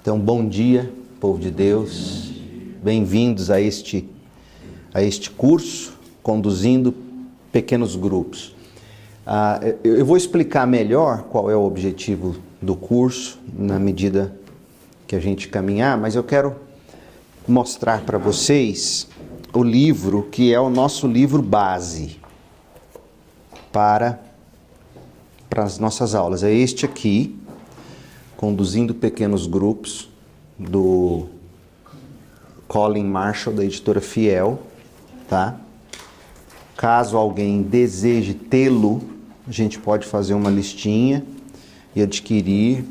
Então, bom dia, povo de Deus. Bem-vindos a este curso, conduzindo pequenos grupos. Eu vou explicar melhor qual é o objetivo do curso, na medida que a gente caminhar, mas eu quero mostrar para vocês o livro que é o nosso livro base para as nossas aulas. É este aqui, Conduzindo Pequenos Grupos, do Colin Marshall, da editora Fiel, tá? Caso alguém deseje tê-lo, a gente pode fazer uma listinha e adquirir.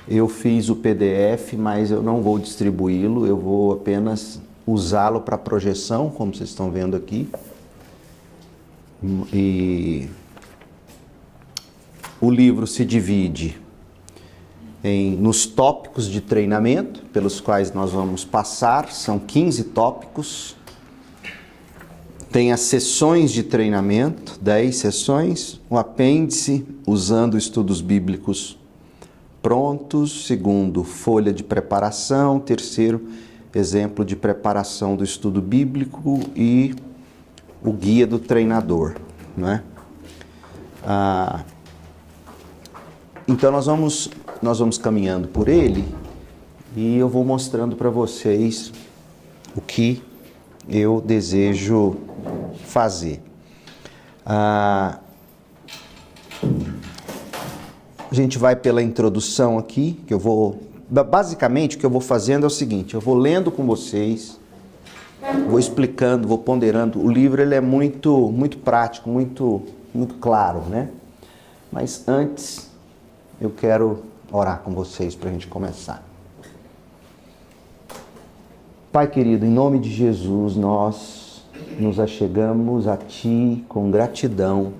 Eu fiz o PDF, mas eu não vou distribuí-lo, eu vou apenas usá-lo para projeção, como vocês estão vendo aqui. E o livro se divide nos tópicos de treinamento, pelos quais nós vamos passar, são 15 tópicos. Tem as sessões de treinamento, 10 sessões, o apêndice, usando estudos bíblicos prontos, segundo, folha de preparação, terceiro, exemplo de preparação do estudo bíblico e o guia do treinador, né? Então nós vamos caminhando por ele e eu vou mostrando para vocês o que eu desejo fazer. A gente vai pela introdução aqui, que eu vou... Basicamente, o que eu vou fazendo é o seguinte, eu vou lendo com vocês, vou explicando, vou ponderando. O livro ele é muito prático, muito claro, né? Mas antes, eu quero orar com vocês para a gente começar. Pai querido, em nome de Jesus, nós nos achegamos a Ti com gratidão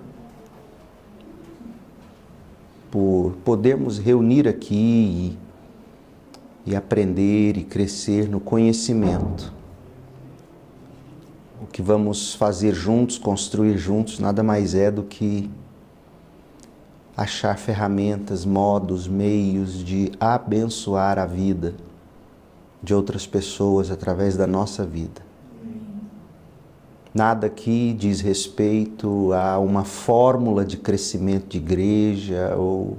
por podermos reunir aqui e aprender e crescer no conhecimento. O que vamos fazer juntos, construir juntos, nada mais é do que achar ferramentas, modos, meios de abençoar a vida de outras pessoas através da nossa vida. Nada aqui diz respeito a uma fórmula de crescimento de igreja ou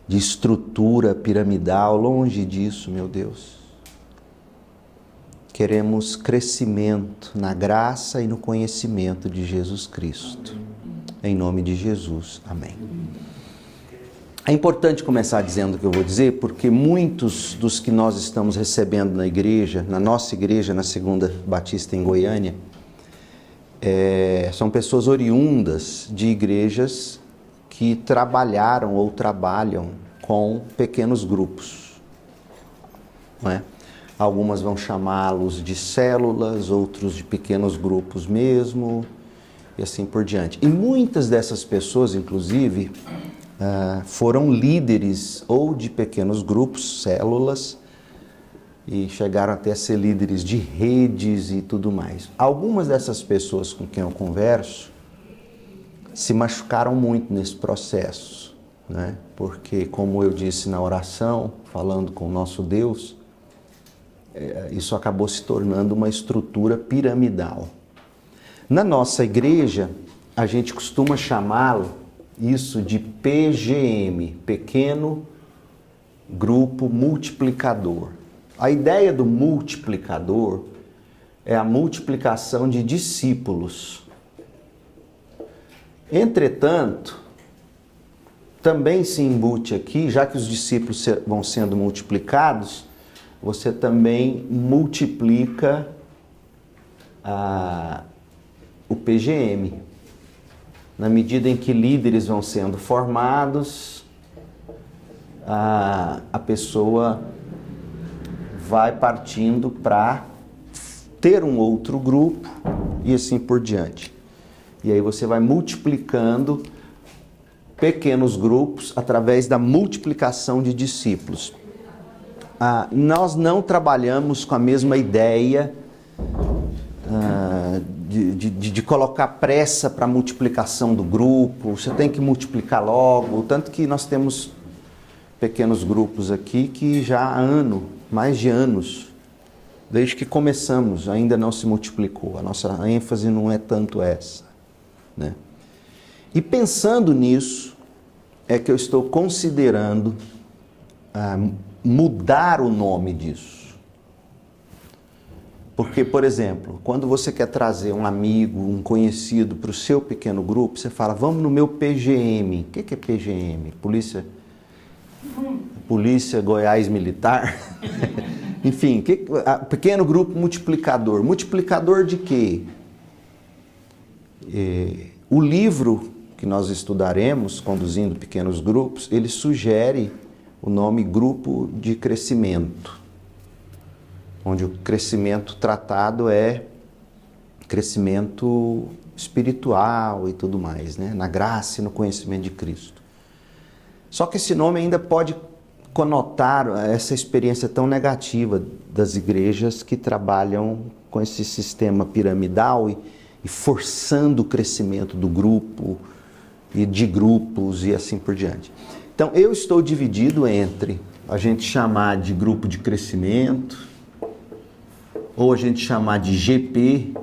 de estrutura piramidal, longe disso, meu Deus. Queremos crescimento na graça e no conhecimento de Jesus Cristo. Em nome de Jesus, amém. É importante começar dizendo o que eu vou dizer, porque muitos dos que nós estamos recebendo na igreja, na nossa igreja, na Segunda Batista em Goiânia, são pessoas oriundas de igrejas que trabalharam ou trabalham com pequenos grupos, não é? Algumas vão chamá-los de células, outros de pequenos grupos mesmo, e assim por diante. E muitas dessas pessoas, inclusive, foram líderes ou de pequenos grupos, células, e chegaram até a ser líderes de redes e tudo mais. Algumas dessas pessoas com quem eu converso se machucaram muito nesse processo, né? Porque, como eu disse na oração, falando com o nosso Deus, isso acabou se tornando uma estrutura piramidal. Na nossa igreja, a gente costuma chamá-lo isso de PGM, Pequeno Grupo Multiplicador. A ideia do multiplicador é a multiplicação de discípulos. Entretanto, também se embute aqui, já que os discípulos vão sendo multiplicados, você também multiplica o PGM. Na medida em que líderes vão sendo formados, a pessoa vai partindo para ter um outro grupo e assim por diante. E aí você vai multiplicando pequenos grupos através da multiplicação de discípulos. Nós não trabalhamos com a mesma ideia de colocar pressa para a multiplicação do grupo, você tem que multiplicar logo, tanto que nós temos pequenos grupos aqui que já há mais de anos, desde que começamos, ainda não se multiplicou. A nossa ênfase não é tanto essa, né? E pensando nisso, é que eu estou considerando mudar o nome disso. Porque, por exemplo, quando você quer trazer um amigo, um conhecido para o seu pequeno grupo, você fala, vamos no meu PGM. O que é PGM? Polícia Goiás Militar? Enfim, pequeno grupo multiplicador. Multiplicador de quê? O livro que nós estudaremos, Conduzindo Pequenos Grupos, ele sugere o nome grupo de crescimento, onde o crescimento tratado é crescimento espiritual e tudo mais, né? Na graça e no conhecimento de Cristo. Só que esse nome ainda pode conotar essa experiência tão negativa das igrejas que trabalham com esse sistema piramidal e forçando o crescimento do grupo e de grupos e assim por diante. Então, eu estou dividido entre a gente chamar de grupo de crescimento ou a gente chamar de GP,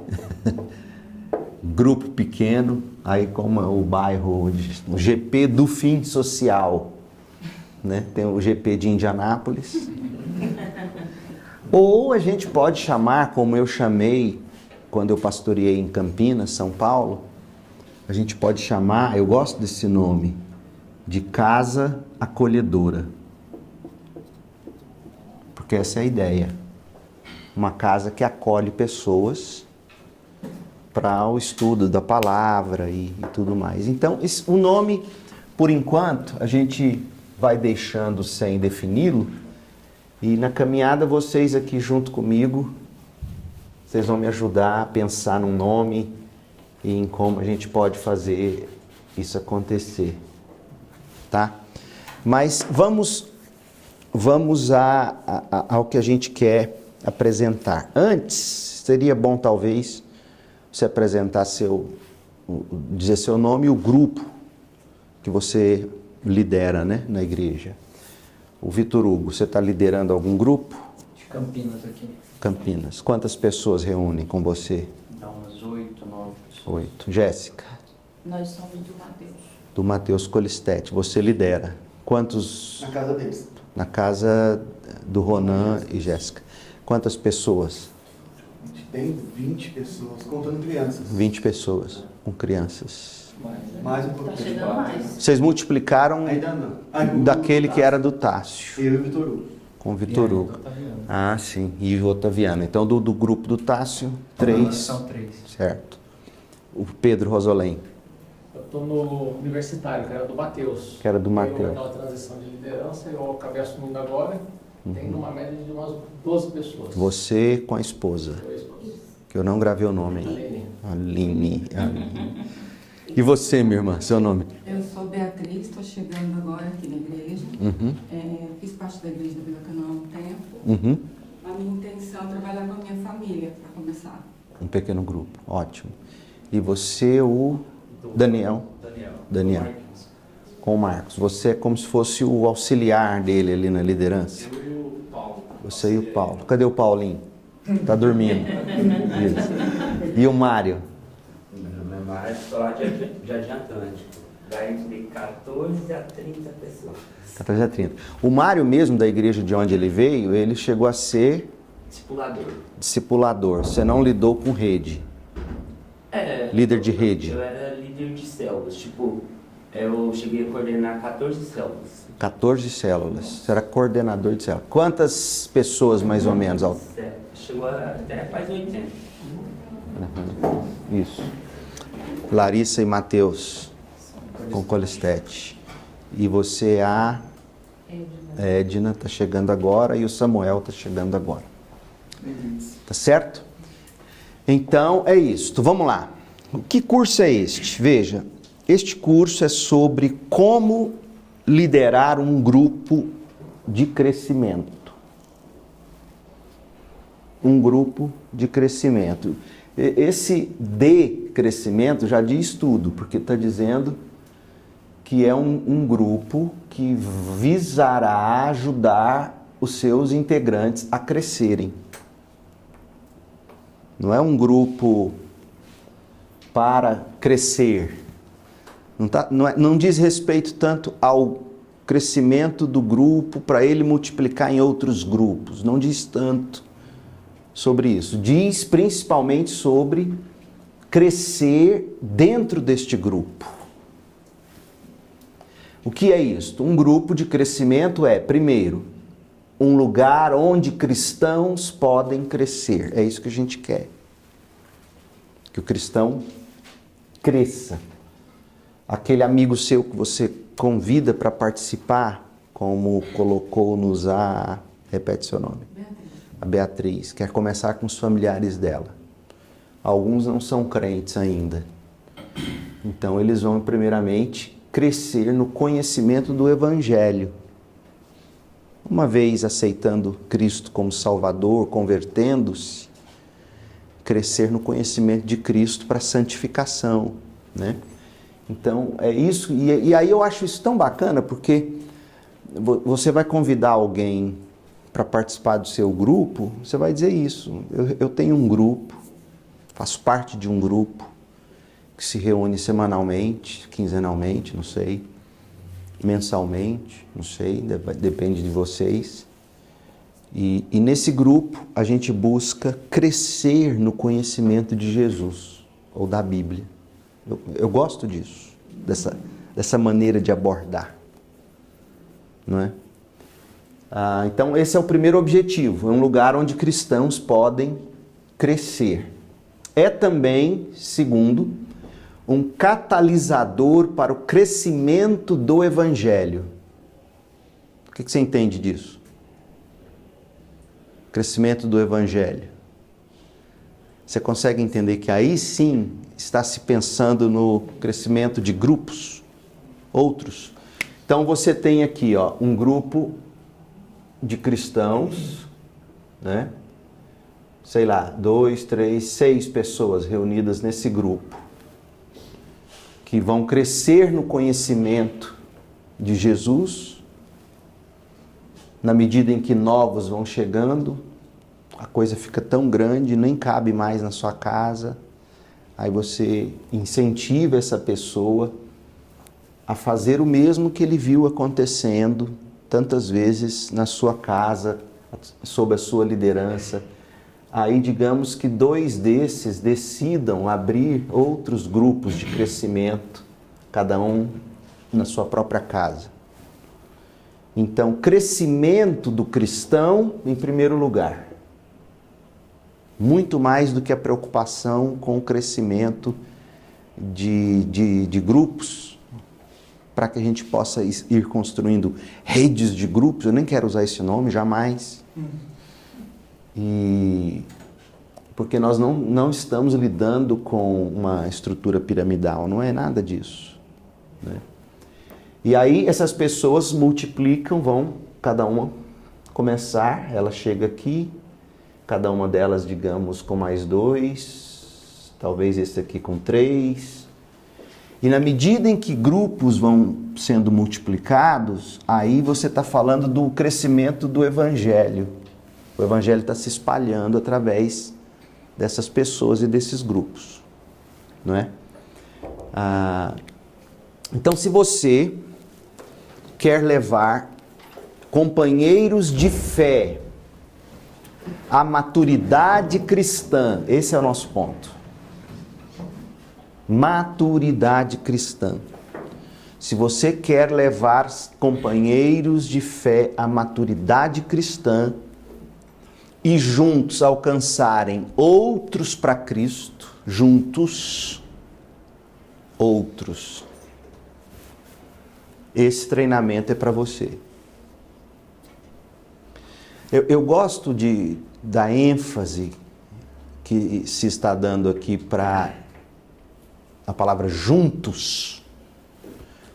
grupo pequeno, aí como o bairro, o GP do fim social, né? Tem o GP de Indianápolis. Ou a gente pode chamar, como eu chamei quando eu pastoreei em Campinas, São Paulo, a gente pode chamar, eu gosto desse nome, de casa acolhedora. Porque essa é a ideia. Uma casa que acolhe pessoas para o estudo da palavra e tudo mais. Então, o nome, por enquanto, a gente vai deixando sem defini-lo, e na caminhada vocês aqui junto comigo, vocês vão me ajudar a pensar num nome e em como a gente pode fazer isso acontecer, tá? Mas vamos ao que a gente quer apresentar. Antes, seria bom talvez você apresentar dizer seu nome e o grupo que você lidera, né, na igreja. O Vitor Hugo, você está liderando algum grupo? De Campinas aqui. Campinas. Quantas pessoas reúnem com você? Dá umas 8, 9 pessoas. 8. Jéssica? Nós somos do Mateus. Do Mateus Colistete. Você lidera. Quantos? Na casa deles. Na casa do Ronan e Jéssica. Quantas pessoas? A gente tem 20 pessoas, contando crianças. 20 pessoas, com crianças. Mais um Tá pouquinho. chegando mais. Vocês multiplicaram Ainda não. daquele que era do Tássio, Eu e o Vitor Hugo. com o Vitor Hugo. Ah, sim. E o Otaviano. Então, do grupo do Tássio, 3. São 3. Certo. O Pedro Rosolém, Eu estou no universitário, que era do Mateus. que era do Eu Mateus. naquela transição de liderança, eu acabei assumindo agora. Tem uma média de umas 12 pessoas. Você com a esposa, Dois pessoas. que eu não gravei o nome aí. Aline. Aline. E você, minha irmã, seu nome? Eu sou Beatriz, estou chegando agora aqui na igreja. Uhum. Fiz parte da igreja da Vila Canoa há um tempo. Uhum. A minha intenção é trabalhar com a minha família, para começar. Um pequeno grupo, ótimo. E você, o Daniel? Daniel. Com o Marcos. Você é como se fosse o auxiliar dele ali na liderança? Eu e o Paulo. Você e o Paulo. Cadê o Paulinho? Tá dormindo. Isso. E o Mário? Meu nome é Mário, estou lá de Jardim Atlântico. Vai entre 14 a 30 pessoas. 14 a 30. O Mário mesmo, da igreja de onde ele veio, ele chegou a ser Discipulador. discipulador. Você não lidou com rede. Líder de rede. Eu era líder de células. Tipo, eu cheguei a coordenar 14 células. 14 células. Você era coordenador de células. Quantas pessoas, mais ou menos? Chegou até quase 80. Isso. Larissa e Mateus, com Colistete. E você, a Edna, está chegando agora, e o Samuel está chegando agora. Tá certo? Então, é isso. Vamos lá. Que curso é este? Veja, este curso é sobre como liderar um grupo de crescimento. Um grupo de crescimento. Esse de crescimento já diz tudo, porque está dizendo que é um grupo que visará ajudar os seus integrantes a crescerem. Não é um grupo para crescer. Não diz respeito tanto ao crescimento do grupo para ele multiplicar em outros grupos. Não diz tanto sobre isso. Diz principalmente sobre crescer dentro deste grupo. O que é isto? Um grupo de crescimento é, primeiro, um lugar onde cristãos podem crescer. É isso que a gente quer. Que o cristão cresça. Aquele amigo seu que você convida para participar, como colocou-nos repete seu nome. A Beatriz, quer começar com os familiares dela. Alguns não são crentes ainda. Então eles vão primeiramente crescer no conhecimento do Evangelho. Uma vez aceitando Cristo como Salvador, convertendo-se, crescer no conhecimento de Cristo para santificação, né? Então é isso, e aí eu acho isso tão bacana, porque você vai convidar alguém para participar do seu grupo, você vai dizer isso, eu tenho um grupo, faço parte de um grupo que se reúne semanalmente, quinzenalmente, não sei, mensalmente, não sei, depende de vocês. E nesse grupo a gente busca crescer no conhecimento de Jesus, ou da Bíblia. Eu gosto disso, dessa maneira de abordar, não é? Então esse é o primeiro objetivo, é um lugar onde cristãos podem crescer. É também, segundo, um catalisador para o crescimento do Evangelho. O que você entende disso? Crescimento do Evangelho. Você consegue entender que aí sim está se pensando no crescimento de grupos, outros. Então você tem aqui, um grupo de cristãos, né? Sei lá, 2, 3, 6 pessoas reunidas nesse grupo, que vão crescer no conhecimento de Jesus, na medida em que novos vão chegando, a coisa fica tão grande, nem cabe mais na sua casa. Aí você incentiva essa pessoa a fazer o mesmo que ele viu acontecendo tantas vezes na sua casa, sob a sua liderança. Aí digamos que 2 desses decidam abrir outros grupos de crescimento, cada um na sua própria casa. Então, crescimento do cristão em primeiro lugar. Muito mais do que a preocupação com o crescimento de grupos, para que a gente possa ir construindo redes de grupos. Eu nem quero usar esse nome, jamais. Porque nós não estamos lidando com uma estrutura piramidal, não é nada disso, né? E aí essas pessoas multiplicam, vão cada uma começar, ela chega aqui, cada uma delas, digamos, com mais 2, talvez esse aqui com 3. E na medida em que grupos vão sendo multiplicados, aí você está falando do crescimento do Evangelho. O Evangelho está se espalhando através dessas pessoas e desses grupos, não é? Então, se você quer levar companheiros de fé à maturidade cristã, esse é o nosso ponto. Maturidade cristã. Se você quer levar companheiros de fé à maturidade cristã e juntos alcançarem outros para Cristo, juntos, outros, esse treinamento é para você. Eu gosto da ênfase que se está dando aqui para a palavra juntos,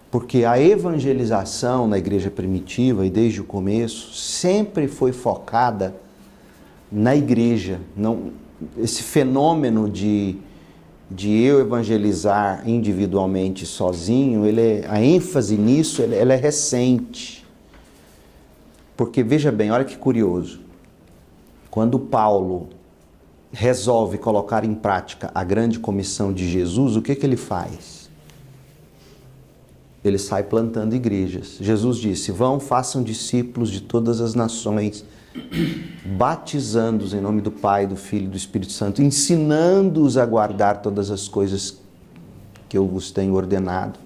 porque a evangelização na igreja primitiva e desde o começo sempre foi focada na igreja. Esse fenômeno de de eu evangelizar individualmente sozinho, a ênfase nisso ela é recente. Porque veja bem, olha que curioso. Quando Paulo resolve colocar em prática a grande comissão de Jesus, o que ele faz? Ele sai plantando igrejas. Jesus disse: vão, façam discípulos de todas as nações, batizando-os em nome do Pai, do Filho e do Espírito Santo, ensinando-os a guardar todas as coisas que eu vos tenho ordenado.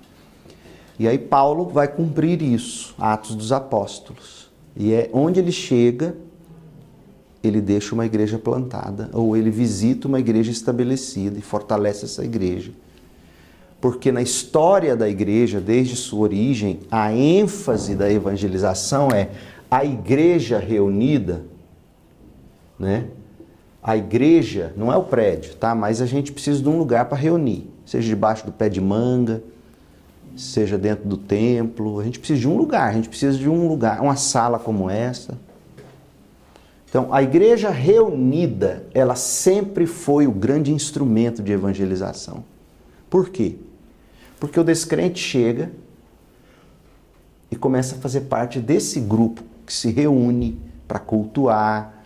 E aí Paulo vai cumprir isso, Atos dos Apóstolos. E é onde ele chega, ele deixa uma igreja plantada, ou ele visita uma igreja estabelecida e fortalece essa igreja. Porque na história da igreja, desde sua origem, a ênfase da evangelização é a igreja reunida, né? A igreja não é o prédio, tá? Mas a gente precisa de um lugar para reunir, seja debaixo do pé de manga, seja dentro do templo. A gente precisa de um lugar, uma sala como essa. Então, a igreja reunida, ela sempre foi o grande instrumento de evangelização. Por quê? Porque o descrente chega e começa a fazer parte desse grupo que se reúne para cultuar,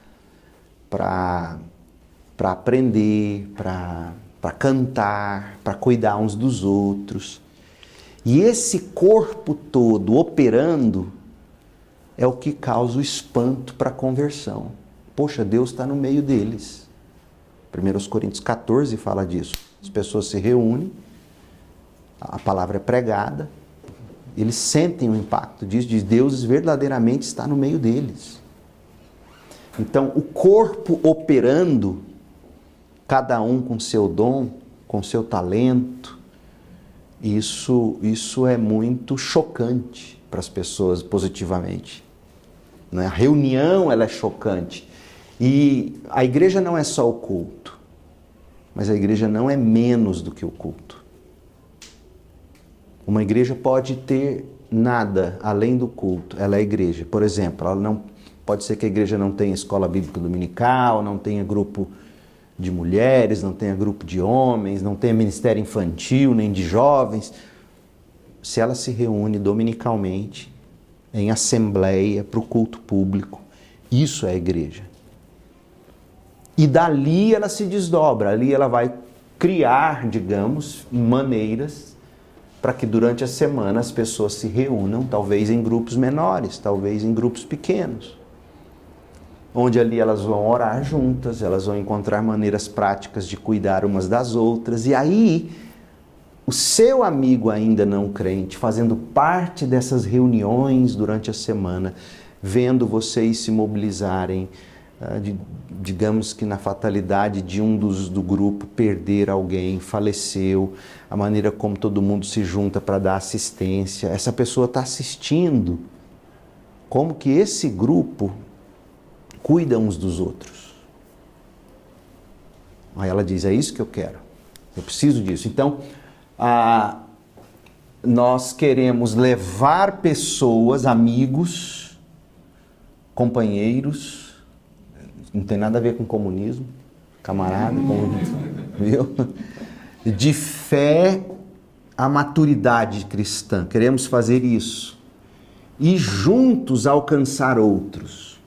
para aprender, para cantar, para cuidar uns dos outros. E esse corpo todo operando é o que causa o espanto para a conversão. Poxa, Deus está no meio deles. 1 Coríntios 14 fala disso. As pessoas se reúnem, a palavra é pregada, eles sentem o impacto disso, de Deus verdadeiramente está no meio deles. Então, o corpo operando, cada um com seu dom, com seu talento, isso é muito chocante para as pessoas positivamente. Né? A reunião ela é chocante. E a igreja não é só o culto, mas a igreja não é menos do que o culto. Uma igreja pode ter nada além do culto, ela é igreja. Por exemplo, pode ser que a igreja não tenha escola bíblica dominical, não tenha grupo de mulheres, não tenha grupo de homens, não tenha ministério infantil, nem de jovens. Se ela se reúne dominicalmente, em assembleia, para o culto público, isso é a igreja. E dali ela se desdobra, ali ela vai criar, digamos, maneiras para que durante a semana as pessoas se reúnam, talvez em grupos menores, talvez em grupos pequenos, onde ali elas vão orar juntas, elas vão encontrar maneiras práticas de cuidar umas das outras, e aí o seu amigo ainda não crente, fazendo parte dessas reuniões durante a semana, vendo vocês se mobilizarem, digamos que na fatalidade de do grupo perder alguém, faleceu, a maneira como todo mundo se junta para dar assistência, essa pessoa está assistindo como que esse grupo cuida uns dos outros. Aí ela diz, é isso que eu quero, eu preciso disso. Então, nós queremos levar pessoas, amigos, companheiros, não tem nada a ver com comunismo, camarada, viu? De fé à maturidade cristã. Queremos fazer isso. E juntos alcançar outros.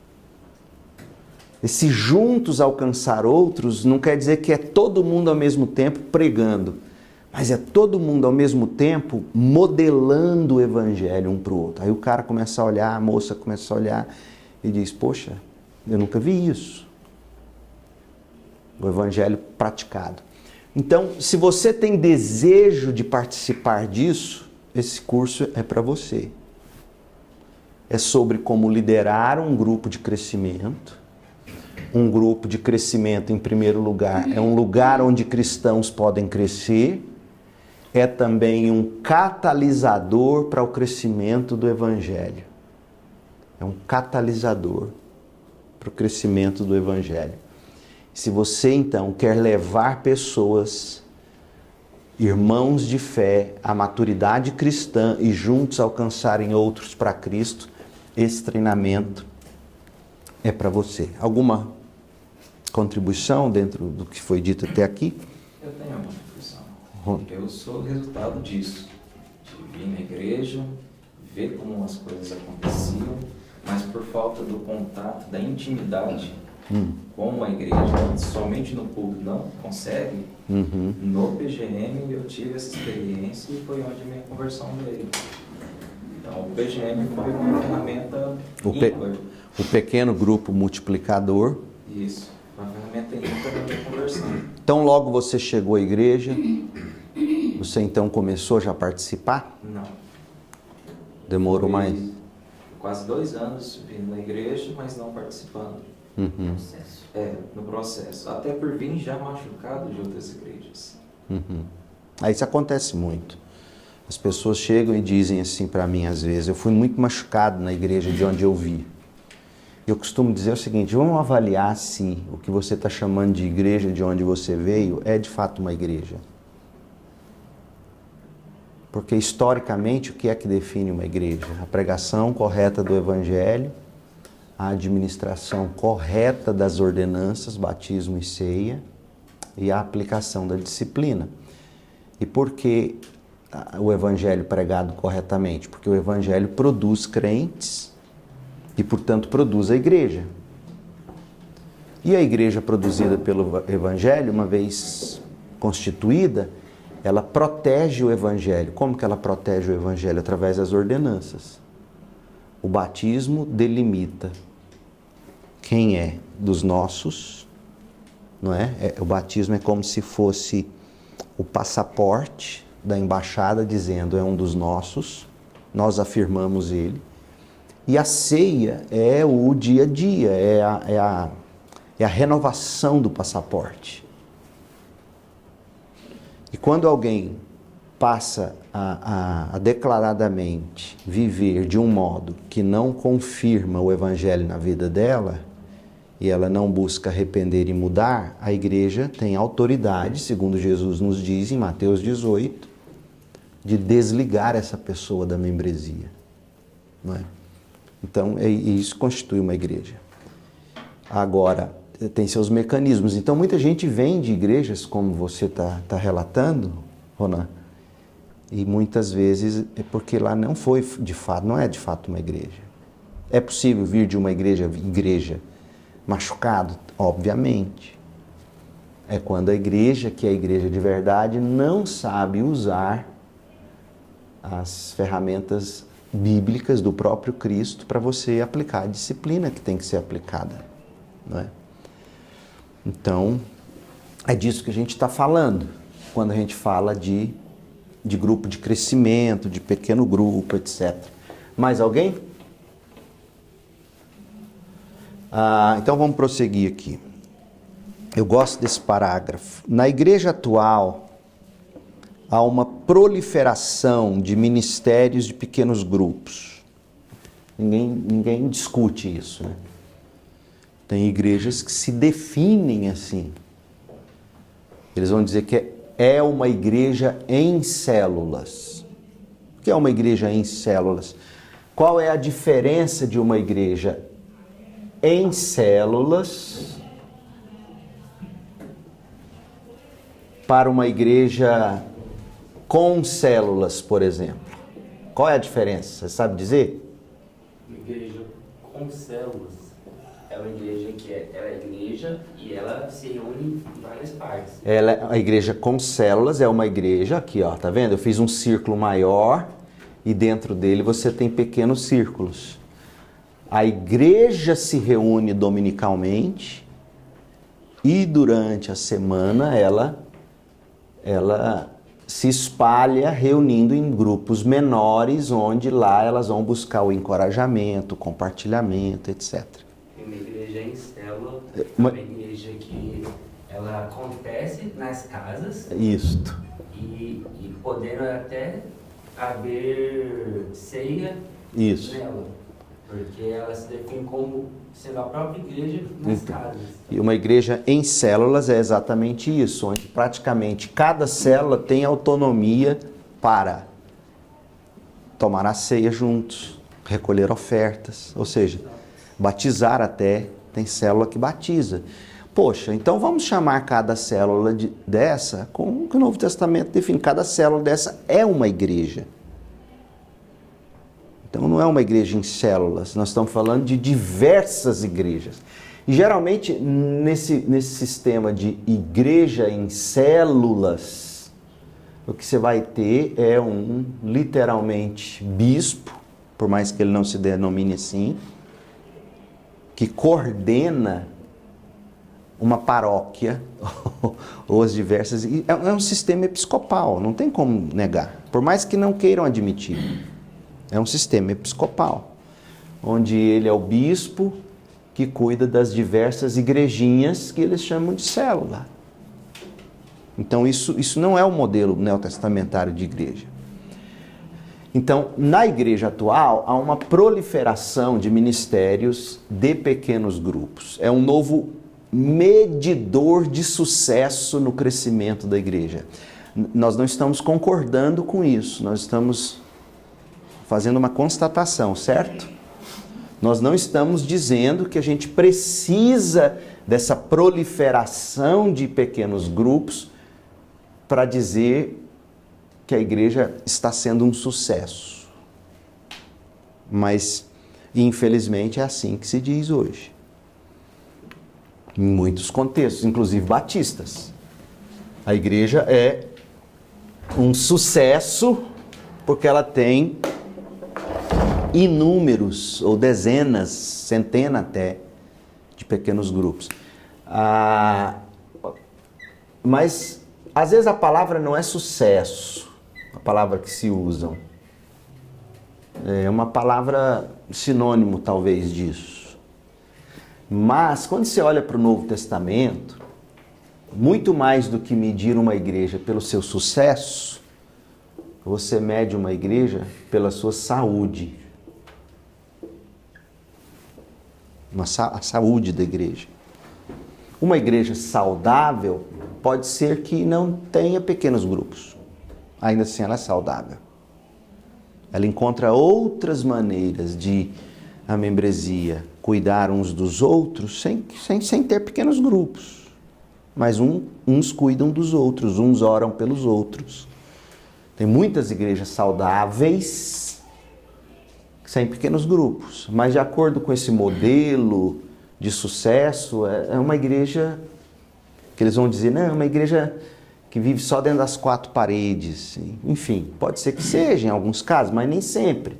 Esse juntos alcançar outros não quer dizer que é todo mundo ao mesmo tempo pregando, mas é todo mundo ao mesmo tempo modelando o evangelho um para o outro. Aí o cara começa a olhar, a moça começa a olhar e diz, poxa, eu nunca vi isso. O evangelho praticado. Então, se você tem desejo de participar disso, esse curso é para você. É sobre como liderar um grupo de crescimento. Um grupo de crescimento, em primeiro lugar, é um lugar onde cristãos podem crescer. É também um catalisador para o crescimento do evangelho. É um catalisador para o crescimento do evangelho. Se você então quer levar pessoas, irmãos de fé, à maturidade cristã e juntos alcançarem outros para Cristo, esse treinamento é para você. Alguma contribuição dentro do que foi dito até aqui? Eu tenho uma. Eu sou o resultado disso, de vir na igreja, ver como as coisas aconteciam, mas por falta do contato, da intimidade com a igreja, somente no público não consegue, no PGM eu tive essa experiência e foi onde a minha conversão veio. Então o PGM foi uma ferramenta ímpar. O pequeno grupo multiplicador. Isso, uma ferramenta ímpar na minha conversão. Então logo você chegou à igreja, você então começou já a participar? Não. Demorou Foi mais? Quase 2 anos vindo na igreja, mas não participando. No processo. Até por vir já machucado de outras igrejas. Isso acontece muito. As pessoas chegam e dizem assim para mim às vezes, eu fui muito machucado na igreja de onde eu vi. Eu costumo dizer o seguinte, vamos avaliar se o que você está chamando de igreja de onde você veio é de fato uma igreja. Porque historicamente o que é que define uma igreja? A pregação correta do evangelho, a administração correta das ordenanças, batismo e ceia, e a aplicação da disciplina. E por que o evangelho pregado corretamente? Porque o evangelho produz crentes e, portanto, produz a igreja. E a igreja produzida pelo evangelho, uma vez constituída, ela protege o evangelho. Como que ela protege o evangelho? Através das ordenanças. O batismo delimita quem é dos nossos, não é? O batismo é como se fosse o passaporte da embaixada dizendo é um dos nossos, nós afirmamos ele. E a ceia é o dia a dia, é a renovação do passaporte. E quando alguém passa a declaradamente viver de um modo que não confirma o evangelho na vida dela, e ela não busca arrepender e mudar, a igreja tem autoridade, segundo Jesus nos diz em Mateus 18, de desligar essa pessoa da membresia. Não é? Então, isso constitui uma igreja. Agora, tem seus mecanismos. Então, muita gente vem de igrejas, como você está relatando, Ronan, e muitas vezes é porque lá não foi de fato, não é de fato uma igreja. É possível vir de uma igreja machucado? Obviamente. É quando a igreja, que é a igreja de verdade, não sabe usar as ferramentas bíblicas do próprio Cristo para você aplicar a disciplina que tem que ser aplicada, não é? Então, é disso que a gente está falando quando a gente fala de grupo de crescimento, de pequeno grupo, etc. Mais alguém? Então vamos prosseguir aqui. Eu gosto desse parágrafo. Na igreja atual, há uma proliferação de ministérios de pequenos grupos. Ninguém discute isso, né? Tem igrejas que se definem assim. Eles vão dizer que é uma igreja em células. O que é uma igreja em células? Qual é a diferença de uma igreja em células para uma igreja com células, por exemplo? Qual é a diferença? Você sabe dizer? Uma igreja com células é uma igreja que ela é igreja e ela se reúne em várias partes. A igreja com células é uma igreja, aqui ó, tá vendo? Eu fiz um círculo maior e dentro dele você tem pequenos círculos. A igreja se reúne dominicalmente e durante a semana ela se espalha reunindo em grupos menores, onde lá elas vão buscar o encorajamento, o compartilhamento, etc. Uma igreja em célula, uma igreja que ela acontece nas casas. Isto. E podendo até haver ceia Isso. nela. Porque ela se define como sendo a própria igreja nas casas. E uma igreja em células é exatamente isso, onde praticamente cada célula tem autonomia para tomar a ceia juntos, recolher ofertas, ou seja, batizar até, tem célula que batiza. Poxa, então vamos chamar cada célula dessa com o que o Novo Testamento define. Cada célula dessa é uma igreja. Então não é uma igreja em células, nós estamos falando de diversas igrejas. E geralmente nesse sistema de igreja em células, o que você vai ter é literalmente, bispo, por mais que ele não se denomine assim, que coordena uma paróquia, ou as diversas... É um sistema episcopal, não tem como negar, por mais que não queiram admitir. É um sistema episcopal, onde ele é o bispo que cuida das diversas igrejinhas que eles chamam de célula. Então isso não é o modelo neotestamentário de igreja. Então, na igreja atual, há uma proliferação de ministérios de pequenos grupos. É um novo medidor de sucesso no crescimento da igreja. Nós não estamos concordando com isso, nós estamos fazendo uma constatação, certo? Nós não estamos dizendo que a gente precisa dessa proliferação de pequenos grupos para dizer que a igreja está sendo um sucesso. Mas, infelizmente, é assim que se diz hoje. Em muitos contextos, inclusive batistas. A igreja é um sucesso porque ela tem inúmeros, ou dezenas, centenas até, de pequenos grupos. Mas, às vezes a palavra não é sucesso, a palavra que se usam. É uma palavra sinônimo, talvez, disso. Mas, quando você olha para o Novo Testamento, muito mais do que medir uma igreja pelo seu sucesso, você mede uma igreja pela sua saúde. A saúde da igreja. Uma igreja saudável pode ser que não tenha pequenos grupos. Ainda assim ela é saudável. Ela encontra outras maneiras de a membresia cuidar uns dos outros sem ter pequenos grupos. Mas uns cuidam dos outros, uns oram pelos outros. Tem muitas igrejas saudáveis sem pequenos grupos, mas de acordo com esse modelo de sucesso, é uma igreja que eles vão dizer, não, é uma igreja que vive só dentro das quatro paredes. Enfim, pode ser que seja em alguns casos, mas nem sempre.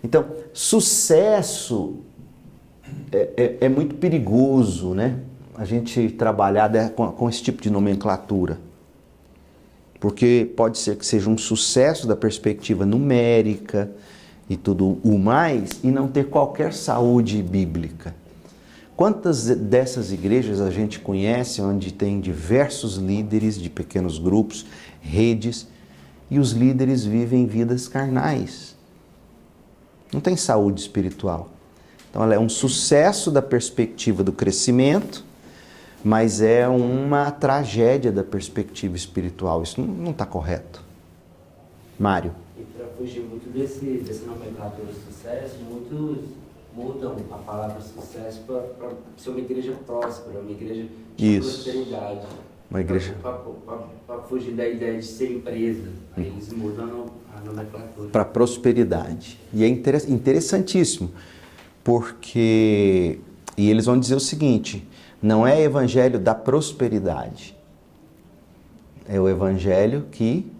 Então, sucesso é muito perigoso, né? A gente trabalhar com esse tipo de nomenclatura. Porque pode ser que seja um sucesso da perspectiva numérica e tudo o mais, e não ter qualquer saúde bíblica. Quantas dessas igrejas a gente conhece onde tem diversos líderes de pequenos grupos, redes, e os líderes vivem vidas carnais? Não tem saúde espiritual. Então ela é um sucesso da perspectiva do crescimento, mas é uma tragédia da perspectiva espiritual. Isso não está correto. Mário. E para fugir muito desse nomenclatura de sucesso, muitos mudam a palavra sucesso para ser uma igreja próspera, uma igreja de prosperidade. Uma igreja... Para fugir da ideia de ser empresa. Aí eles mudam a nomenclatura. Para prosperidade. E é interessantíssimo, porque... E eles vão dizer o seguinte, não é evangelho da prosperidade, é o evangelho que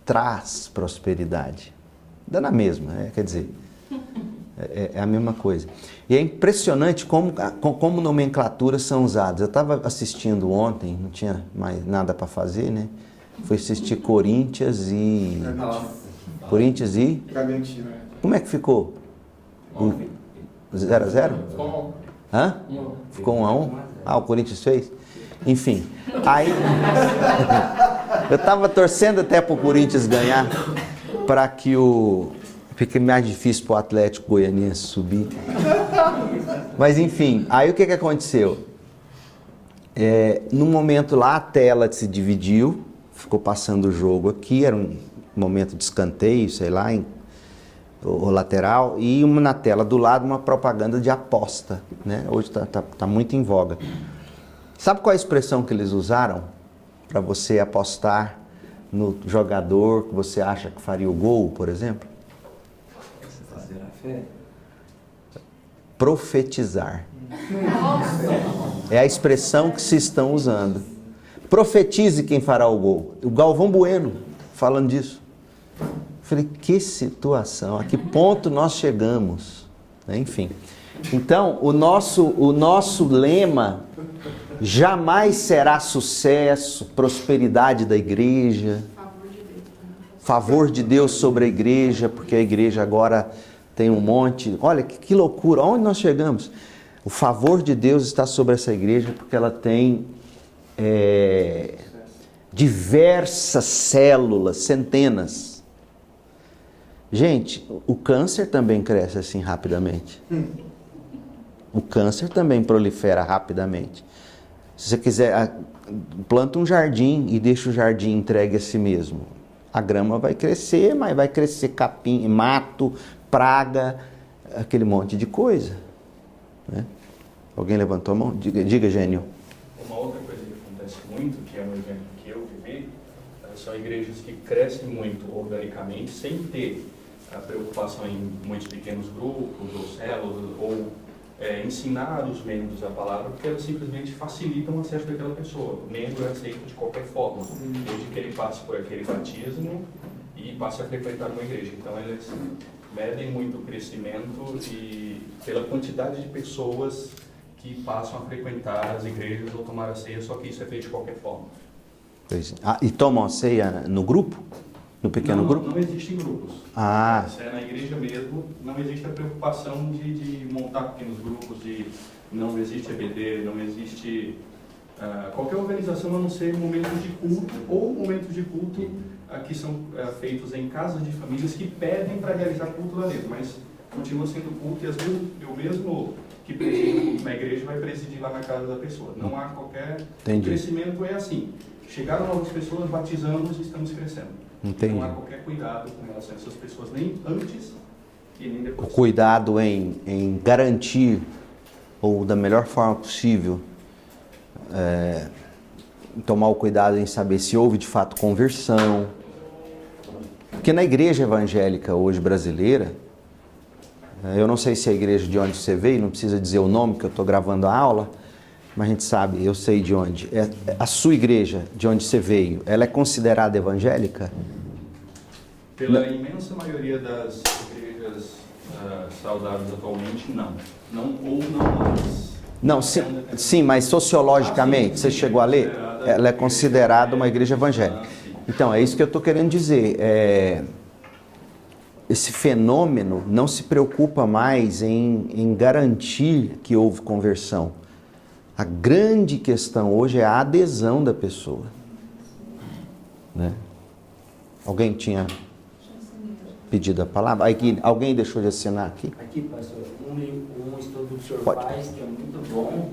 traz prosperidade. Dá na mesma, quer dizer, é a mesma coisa. E é impressionante como nomenclaturas são usadas. Eu estava assistindo ontem, não tinha mais nada para fazer, né? Fui assistir Corinthians e... Corinthians e... Bragantino, né? Como é que ficou? 0-0? Hã? Ficou 1-1? Ah, o Corinthians fez? Enfim, aí eu estava torcendo até para o Corinthians ganhar, para que fique mais difícil para o Atlético Goianiense subir. Mas enfim, aí o que aconteceu? No momento lá a tela se dividiu, ficou passando o jogo aqui, era um momento de escanteio, sei lá, o lateral, e na tela do lado uma propaganda de aposta, né? Hoje tá muito em voga. Sabe qual é a expressão que eles usaram para você apostar no jogador que você acha que faria o gol, por exemplo? Fazer a fé. Profetizar. É a expressão que se estão usando. Profetize quem fará o gol. O Galvão Bueno falando disso. Falei, que situação, a que ponto nós chegamos? Enfim. Então, o nosso lema jamais será sucesso, prosperidade da igreja, favor de Deus sobre a igreja, porque a igreja agora tem um monte. Olha que loucura, onde nós chegamos? O favor de Deus está sobre essa igreja porque ela tem diversas células, centenas. Gente, o câncer também cresce assim rapidamente. O câncer também prolifera rapidamente. Se você quiser, planta um jardim e deixa o jardim entregue a si mesmo. A grama vai crescer, mas vai crescer capim, mato, praga, aquele monte de coisa. Né? Alguém levantou a mão? Diga, Gênio. Uma outra coisa que acontece muito, que é um exemplo que eu vivi, são igrejas que crescem muito organicamente, sem ter a preocupação em muitos pequenos grupos ou células, ou ensinar os membros a palavra, porque elas simplesmente facilitam o acesso daquela pessoa. O membro é aceito de qualquer forma, desde que ele passe por aquele batismo e passe a frequentar uma igreja. Então eles medem muito o crescimento e pela quantidade de pessoas que passam a frequentar as igrejas ou tomar a ceia, só que isso é feito de qualquer forma. E tomam a ceia no grupo? No pequeno grupo? Não existem grupos. Isso é na igreja mesmo, não existe a preocupação de montar pequenos grupos, não existe EBD, não existe qualquer organização a não ser momentos de culto ou momentos de culto que são feitos em casas de famílias que pedem para realizar culto lá dentro, mas continua sendo culto e às vezes eu mesmo que presido na igreja vai presidir lá na casa da pessoa. Não há qualquer... Entendi. O crescimento é assim, chegaram novas pessoas, batizamos e estamos crescendo. Entendi. Não há qualquer cuidado com relação a essas pessoas, nem antes e nem depois. O cuidado em garantir, ou da melhor forma possível, tomar o cuidado em saber se houve de fato conversão. Porque na igreja evangélica hoje brasileira, eu não sei se é a igreja de onde você veio, não precisa dizer o nome que eu estou gravando a aula, mas a gente sabe, eu sei de onde. A sua igreja, de onde você veio, ela é considerada evangélica? Pela imensa maioria das igrejas saudáveis atualmente, não. Não, sim, mas sociologicamente, você chegou a ler? Ela é considerada uma igreja evangélica. Então, é isso que eu estou querendo dizer. Esse fenômeno não se preocupa mais em garantir que houve conversão. A grande questão hoje é a adesão da pessoa. Né? Alguém tinha pedido a palavra? Alguém deixou de assinar aqui? Aqui, pastor, um estudo que o senhor faz, que é muito bom,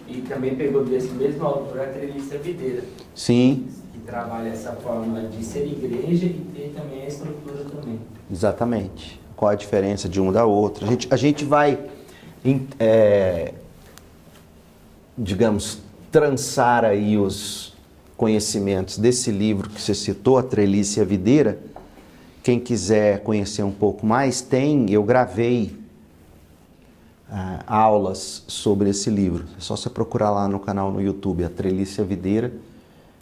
e também pegou desse mesmo autor, a Treliça Videira. Sim. Que trabalha essa forma de ser igreja e ter também a estrutura também. Exatamente. Qual a diferença de uma da outra? A gente vai, digamos, trançar aí os conhecimentos desse livro que você citou, a Treliça Videira. Quem quiser conhecer um pouco mais, eu gravei aulas sobre esse livro. É só você procurar lá no canal no YouTube, a Treliça Videira,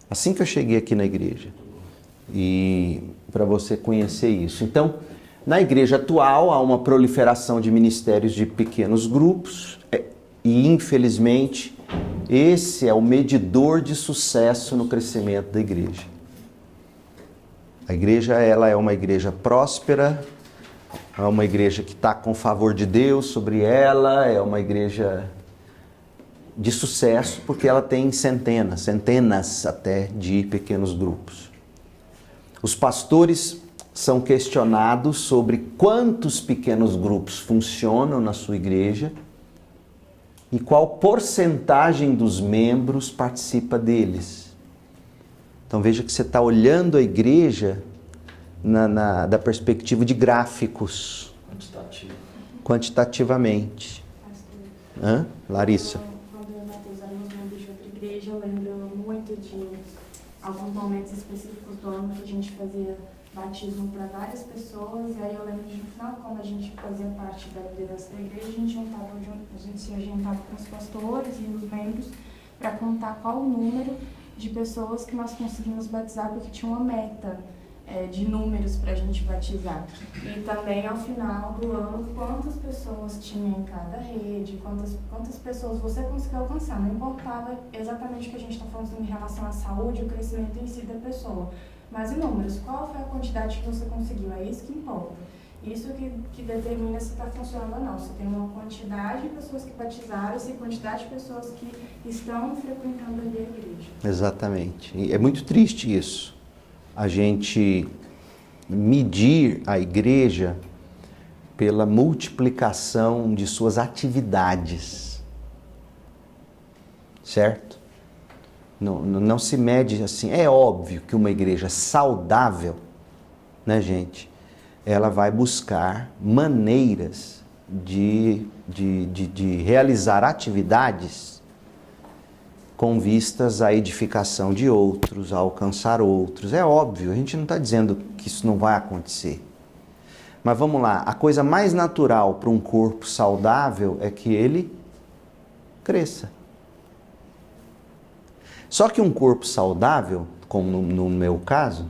assim que eu cheguei aqui na igreja. E para você conhecer isso. Então, na igreja atual há uma proliferação de ministérios de pequenos grupos e, infelizmente, esse é o medidor de sucesso no crescimento da igreja. A igreja, ela é uma igreja próspera, é uma igreja que está com o favor de Deus sobre ela, é uma igreja de sucesso porque ela tem centenas até de pequenos grupos. Os pastores são questionados sobre quantos pequenos grupos funcionam na sua igreja e qual porcentagem dos membros participa deles. Então veja que você está olhando a igreja da perspectiva de gráficos. Quantitativamente. Larissa? Quando o Matheus era nos membros de outra igreja, igreja, eu lembro muito de alguns momentos específicos do ano que a gente fazia batismo para várias pessoas, e aí eu lembro de no final, como a gente fazia parte da liderança da igreja, a gente se juntava com os pastores e os membros para contar qual o número de pessoas que nós conseguimos batizar, porque tinha uma meta de números para a gente batizar. E também, ao final do ano, quantas pessoas tinha em cada rede, quantas pessoas você conseguiu alcançar. Não importava exatamente o que a gente está falando em relação à saúde, o crescimento em si da pessoa, mas em números, qual foi a quantidade que você conseguiu? É isso que importa. Isso que determina se está funcionando ou não. Se tem uma quantidade de pessoas que batizaram, se tem quantidade de pessoas que estão frequentando ali a igreja. Exatamente. E é muito triste isso. A gente medir a igreja pela multiplicação de suas atividades. Certo? Não se mede assim. É óbvio que uma igreja saudável, né, gente, ela vai buscar maneiras de realizar atividades com vistas à edificação de outros, a alcançar outros. É óbvio, a gente não está dizendo que isso não vai acontecer. Mas vamos lá, a coisa mais natural para um corpo saudável é que ele cresça. Só que um corpo saudável, como no meu caso,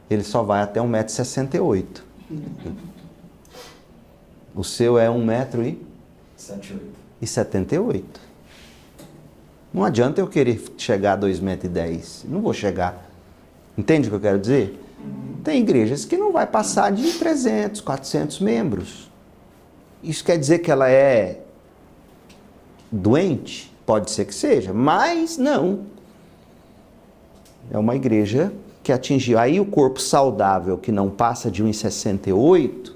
ele só vai até 1,68 m. O seu é 1,78 m. Não adianta eu querer chegar a 2,10 m. Não vou chegar. Entende o que eu quero dizer? Tem igrejas que não vai passar de 300, 400 membros. Isso quer dizer que ela é doente? Pode ser que seja, mas não. É uma igreja que atingiu. Aí o corpo saudável, que não passa de 1,68 m,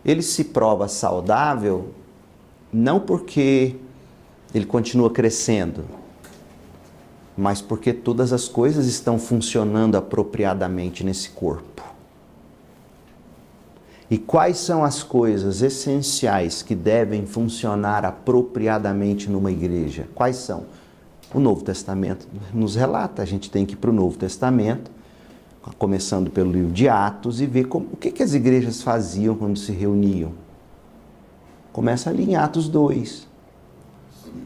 ele se prova saudável não porque ele continua crescendo, mas porque todas as coisas estão funcionando apropriadamente nesse corpo. E quais são as coisas essenciais que devem funcionar apropriadamente numa igreja? Quais são? O Novo Testamento nos relata. A gente tem que ir para o Novo Testamento, começando pelo livro de Atos, e ver o que as igrejas faziam quando se reuniam. Começa ali em Atos 2.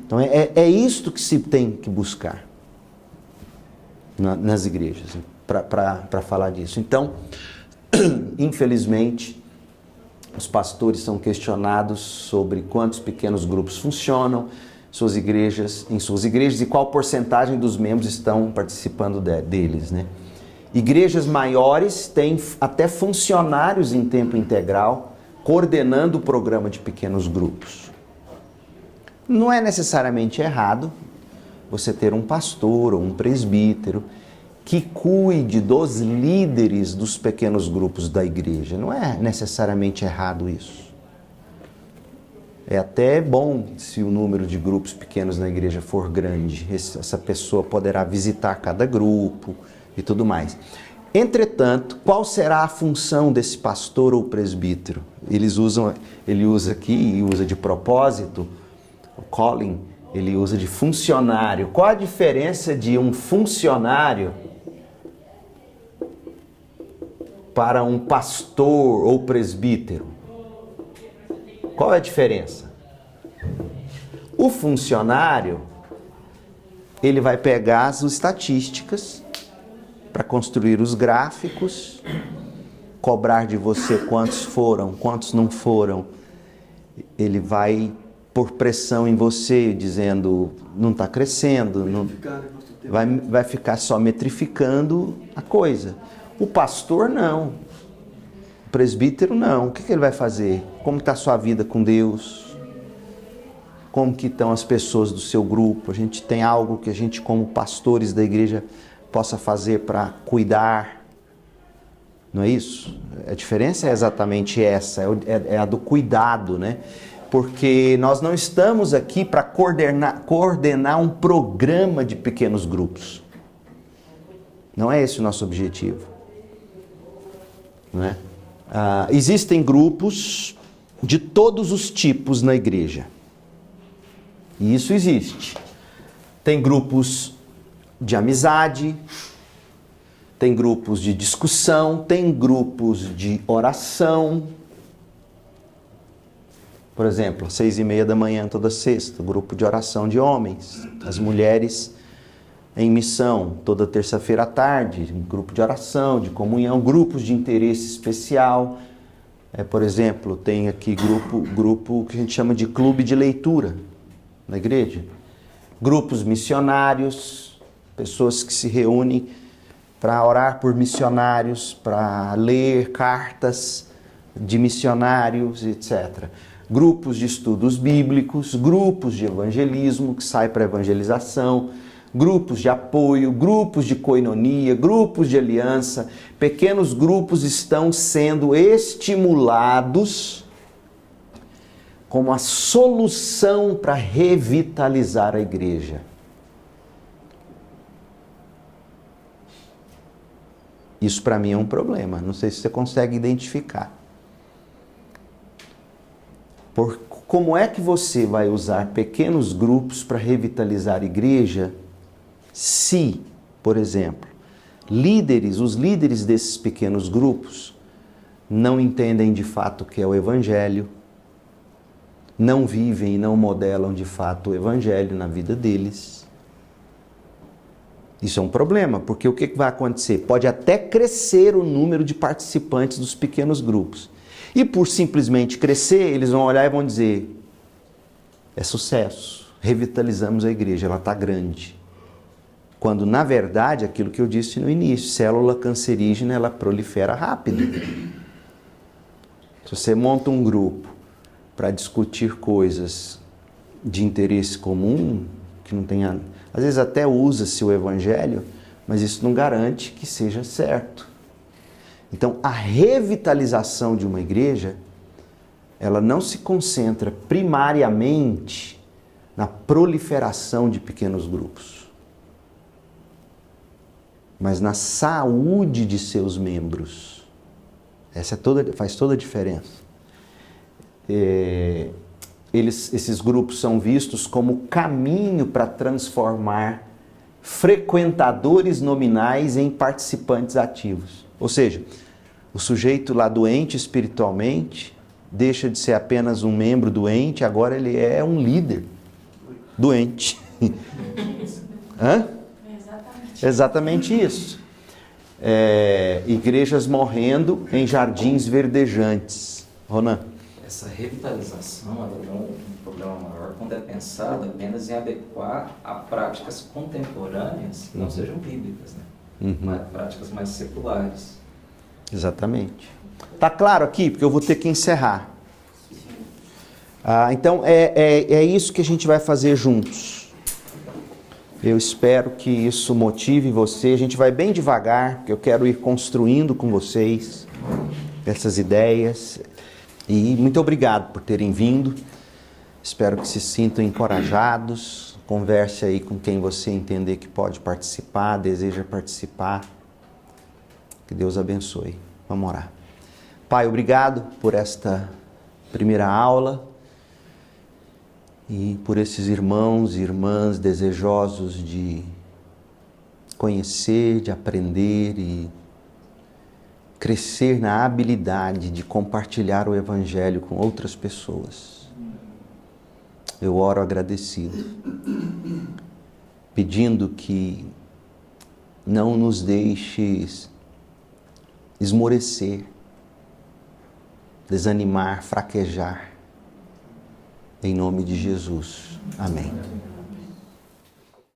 Então é isto que se tem que buscar nas igrejas, para falar disso. Então, infelizmente, os pastores são questionados sobre quantos pequenos grupos funcionam em suas igrejas e qual porcentagem dos membros estão participando deles, né? Igrejas maiores têm até funcionários em tempo integral coordenando o programa de pequenos grupos. Não é necessariamente errado você ter um pastor ou um presbítero que cuide dos líderes dos pequenos grupos da igreja. Não é necessariamente errado isso. É até bom se o número de grupos pequenos na igreja for grande. Essa pessoa poderá visitar cada grupo e tudo mais. Entretanto, qual será a função desse pastor ou presbítero? Ele usa aqui, e usa de propósito, o Colin, ele usa de funcionário. Qual a diferença de um funcionário para um pastor ou presbítero? Qual é a diferença? O funcionário, ele vai pegar as estatísticas para construir os gráficos, cobrar de você quantos foram, quantos não foram. Ele vai pôr pressão em você, dizendo, não está crescendo, vai ficar só metrificando a coisa. O pastor não, o presbítero não. O que ele vai fazer? Como está a sua vida com Deus? Como que estão as pessoas do seu grupo? A gente tem algo que a gente, como pastores da igreja, possa fazer para cuidar? Não é isso? A diferença é exatamente essa, é a do cuidado, né? Porque nós não estamos aqui para coordenar um programa de pequenos grupos. Não é esse o nosso objetivo. Não é? Existem grupos de todos os tipos na igreja. E isso existe. Tem grupos de amizade, tem grupos de discussão, tem grupos de oração. Por exemplo, às 6:30 da manhã toda sexta, grupo de oração de homens. As mulheres em missão, toda terça-feira à tarde, grupo de oração, de comunhão, grupos de interesse especial. Por exemplo, tem aqui grupo que a gente chama de clube de leitura na igreja. Grupos missionários, pessoas que se reúnem para orar por missionários, para ler cartas de missionários, etc. Grupos de estudos bíblicos, grupos de evangelismo, que sai para evangelização, grupos de apoio, grupos de koinonia, grupos de aliança. Pequenos grupos estão sendo estimulados como a solução para revitalizar a igreja. Isso para mim é um problema, não sei se você consegue identificar. Como é que você vai usar pequenos grupos para revitalizar a igreja se, por exemplo, os líderes desses pequenos grupos não entendem de fato o que é o evangelho, não vivem e não modelam de fato o evangelho na vida deles? Isso é um problema, porque o que vai acontecer? Pode até crescer o número de participantes dos pequenos grupos. E por simplesmente crescer, eles vão olhar e vão dizer: é sucesso, revitalizamos a igreja, ela está grande. Quando, na verdade, aquilo que eu disse no início, célula cancerígena, ela prolifera rápido. Se você monta um grupo para discutir coisas de interesse comum, que não tenha... Às vezes até usa-se o evangelho, mas isso não garante que seja certo. Então, a revitalização de uma igreja, ela não se concentra primariamente na proliferação de pequenos grupos, mas na saúde de seus membros. Faz toda a diferença. Esses grupos são vistos como caminho para transformar frequentadores nominais em participantes ativos. Ou seja, o sujeito lá doente espiritualmente deixa de ser apenas um membro doente, agora ele é um líder doente. Hã? Exatamente isso. Igrejas morrendo em jardins verdejantes. Ronan? Essa revitalização ela é um problema maior quando é pensado apenas em adequar a práticas contemporâneas que não sejam bíblicas, né? Práticas mais seculares. Exatamente. Tá claro aqui? Porque eu vou ter que encerrar. Então, é isso que a gente vai fazer juntos. Eu espero que isso motive você. A gente vai bem devagar, porque eu quero ir construindo com vocês essas ideias. E muito obrigado por terem vindo. Espero que se sintam encorajados. Converse aí com quem você entender que pode participar, deseja participar. Que Deus abençoe. Vamos orar. Pai, obrigado por esta primeira aula e por esses irmãos e irmãs desejosos de conhecer, de aprender e crescer na habilidade de compartilhar o Evangelho com outras pessoas. Eu oro agradecido, pedindo que não nos deixes esmorecer, desanimar, fraquejar. Em nome de Jesus. Amém.